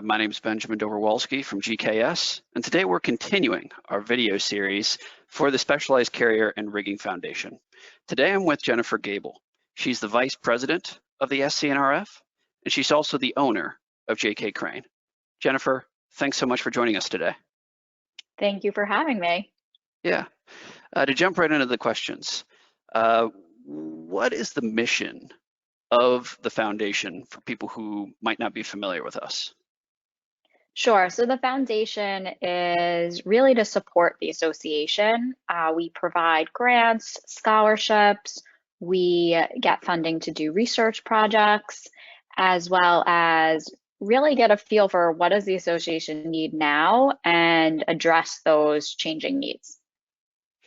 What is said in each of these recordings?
My name is Benjamin Dobrowolski from GKS, and today we're continuing our video series for the Specialized Carrier and Rigging Foundation. Today I'm with Jennifer Gabel. She's the Vice President of the SC&RF, and she's also the owner of JK Crane. Jennifer, thanks so much for joining us today. Thank you for having me. Yeah. To jump right into the questions, what is the mission of the foundation for people who might not be familiar with us? Sure. So the foundation is really to support the association. We provide grants, scholarships, we get funding to do research projects, as well as really get a feel for what does the association need now and address those changing needs.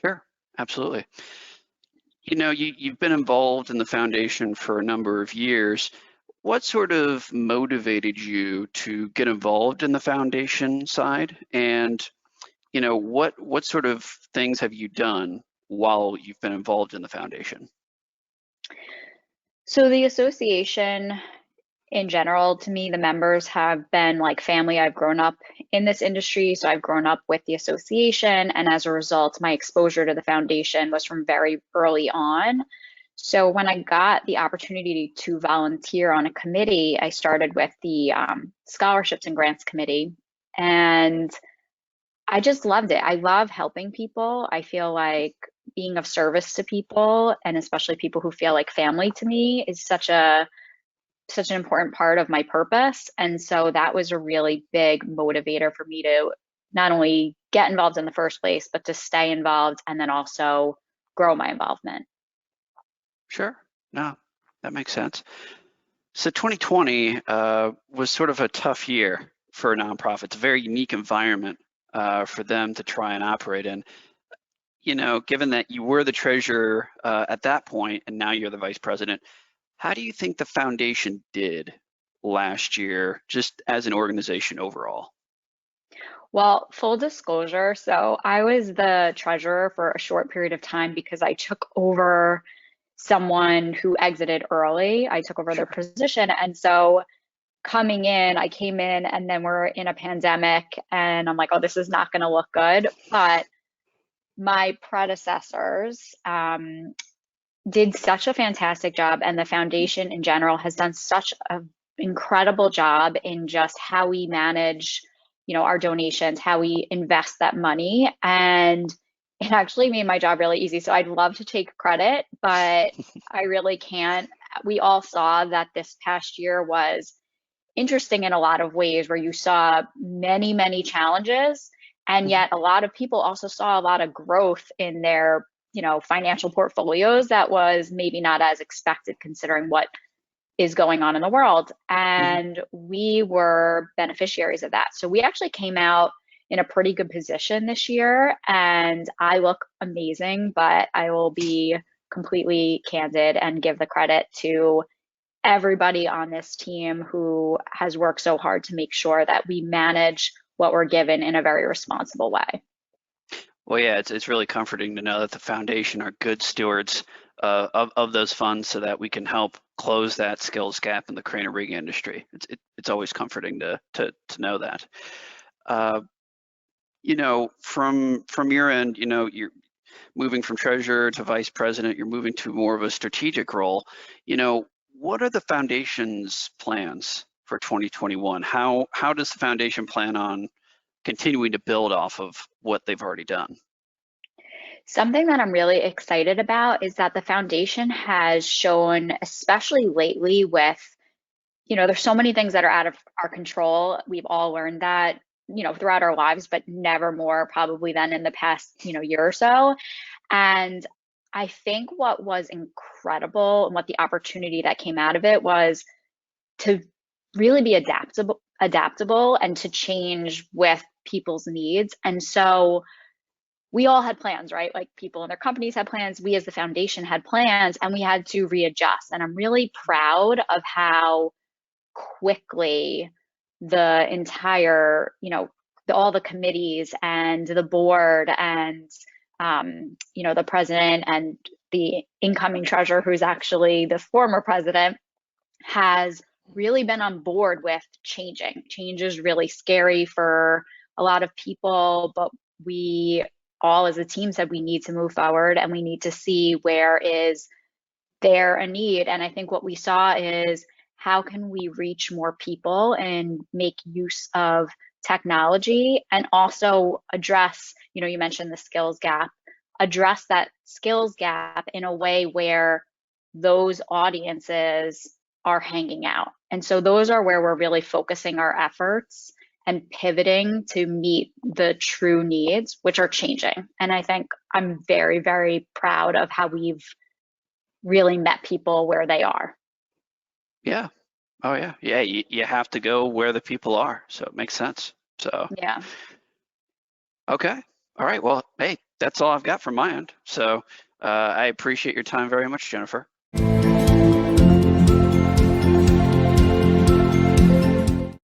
Sure, absolutely. You know, you've been involved in the foundation for a number of years. What sort of motivated you to get involved in the foundation side? And, you know, what sort of things have you done while you've been involved in the foundation? So the association in general, to me, the members have been like family. I've grown up in this industry, so I've grown up with the association. And as a result, my exposure to the foundation was from very early on. So when I got the opportunity to volunteer on a committee, I started with the Scholarships and Grants Committee, and I just loved it. I love helping people. I feel like being of service to people, and especially people who feel like family to me, is such an important part of my purpose. And so that was a really big motivator for me to not only get involved in the first place, but to stay involved and then also grow my involvement. Sure, no, that makes sense. So 2020 was sort of a tough year for nonprofits, a very unique environment for them to try and operate in. You know, given that you were the treasurer at that point and now you're the vice president, how do you think the foundation did last year, just as an organization overall? Well, full disclosure, so I was the treasurer for a short period of time because I took over someone who exited early. I took over their position. And so coming in, I came in and then we're in a pandemic and I'm like, oh, this is not going to look good. But my predecessors did such a fantastic job, and the foundation in general has done such an incredible job in just how we manage, you know, our donations, how we invest that money. And it actually made my job really easy. So I'd love to take credit, but I really can't. We all saw that this past year was interesting in a lot of ways, where you saw many, many challenges, and yet a lot of people also saw a lot of growth in their, you know, financial portfolios that was maybe not as expected considering what is going on in the world. And we were beneficiaries of that. So we actually came out in a pretty good position this year, and I look amazing, but I will be completely candid and give the credit to everybody on this team who has worked so hard to make sure that we manage what we're given in a very responsible way. Well, yeah, it's really comforting to know that the foundation are good stewards of those funds so that we can help close that skills gap in the crane and rigging industry. It's always comforting to know that. You know, from your end, you know, you're moving from treasurer to vice president, you're moving to more of a strategic role. You know, what are the foundation's plans for 2021? How does the foundation plan on continuing to build off of what they've already done? Something that I'm really excited about is that the foundation has shown, especially lately with, you know, there's so many things that are out of our control. We've all learned that, you know, throughout our lives, but never more probably than in the past, you know, year or so. And I think what was incredible and what the opportunity that came out of it was to really be adaptable and to change with people's needs. And so we all had plans, right? Like people in their companies had plans. We as the foundation had plans, and we had to readjust. And I'm really proud of how quickly the entire, you know, all the committees and the board and, you know, the president and the incoming treasurer, who's actually the former president, has really been on board with changing. Change is really scary for a lot of people, but we all as a team said we need to move forward and we need to see where is there a need. And I think what we saw is how can we reach more people and make use of technology and also address, you mentioned the skills gap, address that skills gap in a way where those audiences are hanging out. And so those are where we're really focusing our efforts and pivoting to meet the true needs, which are changing. And I think I'm very, very proud of how we've really met people where they are. Yeah. Oh yeah. Yeah. You have to go where the people are. So it makes sense. So, Yeah. okay. All right. Well, hey, that's all I've got from my end. So I appreciate your time very much, Jennifer.